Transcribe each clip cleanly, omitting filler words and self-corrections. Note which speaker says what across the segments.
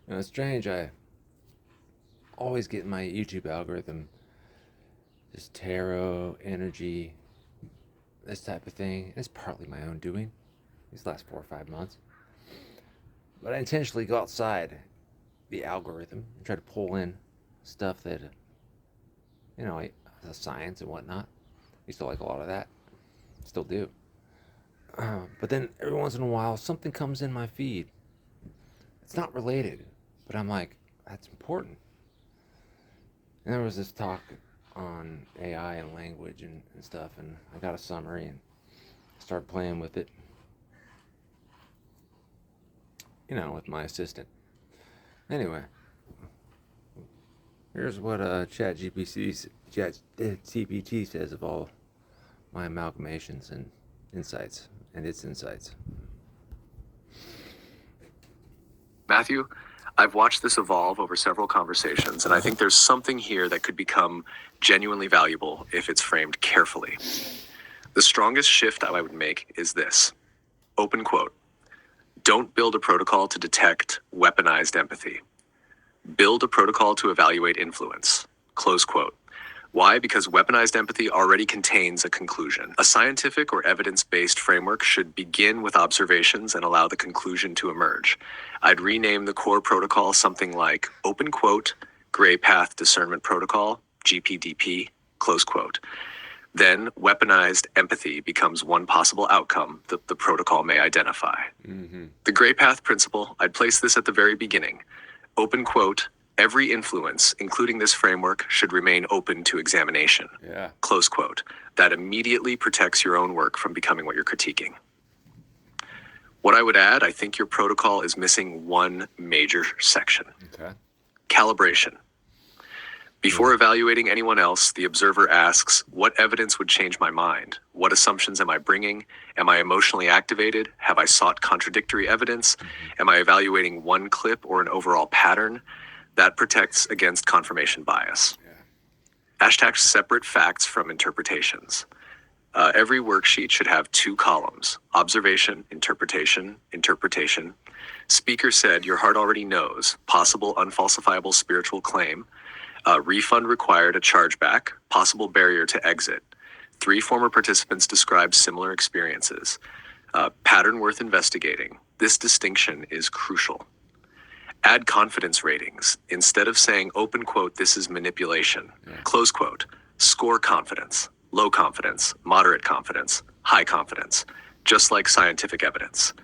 Speaker 1: It's strange. I always get in my YouTube algorithm just tarot, energy, this type of thing. It's partly my own doing these last 4 or 5 months. But I intentionally go outside the algorithm and try to pull in stuff that, the science and whatnot. I used to like a lot of that. Still do. But then every once in a while, something comes in my feed. It's not related, but I'm like, that's important. And there was this talk on AI and language and stuff, and I got a summary and started playing with it, with my assistant. Anyway, here's what ChatGPT says of all my amalgamations and insights, and its insights.
Speaker 2: Matthew, I've watched this evolve over several conversations, and I think there's something here that could become genuinely valuable if it's framed carefully. The strongest shift I would make is this. Open quote. Don't build a protocol to detect weaponized empathy. Build a protocol to evaluate influence. Close quote. Why? Because weaponized empathy already contains a conclusion. A scientific or evidence-based framework should begin with observations and allow the conclusion to emerge. I'd rename the core protocol something like open quote, gray path discernment protocol, GPDP, close quote. Then weaponized empathy becomes one possible outcome that the protocol may identify. The gray path principle, I'd place this at the very beginning. Open quote, every influence, including this framework, should remain open to examination.
Speaker 1: Yeah.
Speaker 2: Close quote. That immediately protects your own work from becoming what you're critiquing. What I would add, I think your protocol is missing one major section.
Speaker 1: Okay.
Speaker 2: Calibration. Before evaluating anyone else, the observer asks, what evidence would change my mind? What assumptions am I bringing? Am I emotionally activated? Have I sought contradictory evidence? Am I evaluating one clip or an overall pattern? That protects against confirmation bias.
Speaker 1: Yeah.
Speaker 2: Hashtag separate facts from interpretations. Every worksheet should have 2 columns: observation, interpretation, interpretation. Speaker said, your heart already knows, possible unfalsifiable spiritual claim, refund required, a chargeback, possible barrier to exit. 3 former participants described similar experiences. Pattern worth investigating. This distinction is crucial. Add confidence ratings. Instead of saying open quote, this is manipulation, close quote, score confidence, low confidence, moderate confidence, high confidence, just like scientific evidence.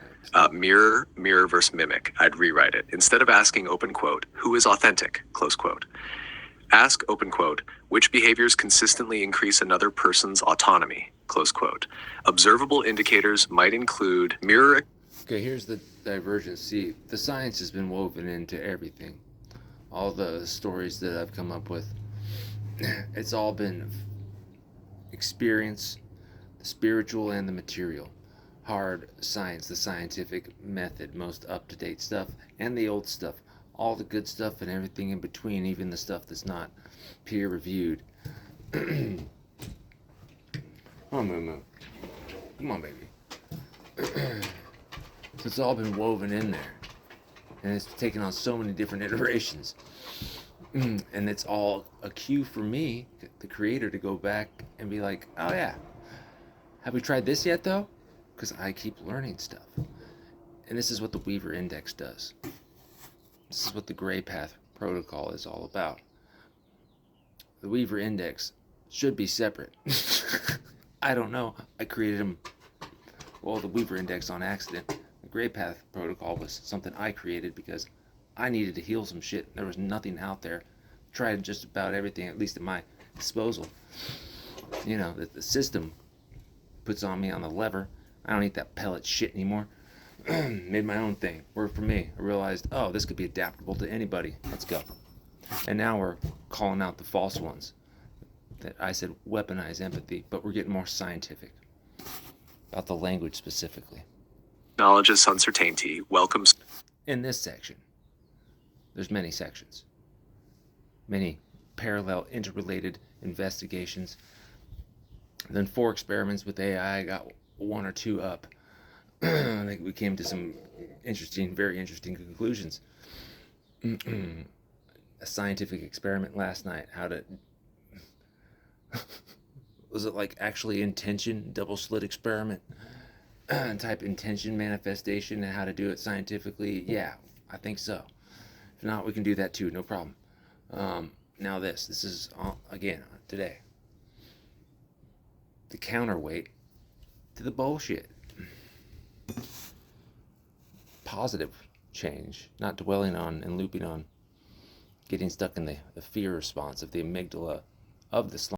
Speaker 2: Mirror versus mimic. I'd rewrite it. Instead of asking open quote, who is authentic, close quote, ask open quote, which behaviors consistently increase another person's autonomy, close quote. Observable indicators might include mirror.
Speaker 1: Okay, here's the divergence. See, the science has been woven into everything. All the stories that I've come up with, it's all been experience, the spiritual and the material. Hard science, the scientific method, most up-to-date stuff, and the old stuff. All the good stuff and everything in between, even the stuff that's not peer-reviewed. Come on, Moo. Come on, baby. So it's all been woven in there. And it's taken on so many different iterations. And it's all a cue for me, the creator, to go back and be like, oh yeah, have we tried this yet though? Because I keep learning stuff. And this is what the Weaver Index does. This is what the Gray Path protocol is all about. The Weaver Index should be separate. I don't know. I created them, the Weaver Index on accident. The Gray Path protocol was something I created because I needed to heal some shit. There was nothing out there. Tried just about everything, at least at my disposal. That the system puts on me on the lever. I don't eat that pellet shit anymore. Made my own thing. Worked for me. I realized, this could be adaptable to anybody. Let's go. And now we're calling out the false ones. That I said weaponize empathy, but we're getting more scientific about the language specifically.
Speaker 2: Acknowledges uncertainty, welcomes.
Speaker 1: In this section, there's many sections. Many parallel, interrelated investigations. And then 4 experiments with AI. I got 1 or 2 up. I think we came to some very interesting conclusions. a scientific experiment last night. How to was it like actually intention double slit experiment type intention manifestation and how to do it scientifically? Yeah, I think so. If not, we can do that too. No problem. Now this is again today. The counterweight to the bullshit. Positive change, not dwelling on and looping on getting stuck in the fear response of the amygdala of the slime.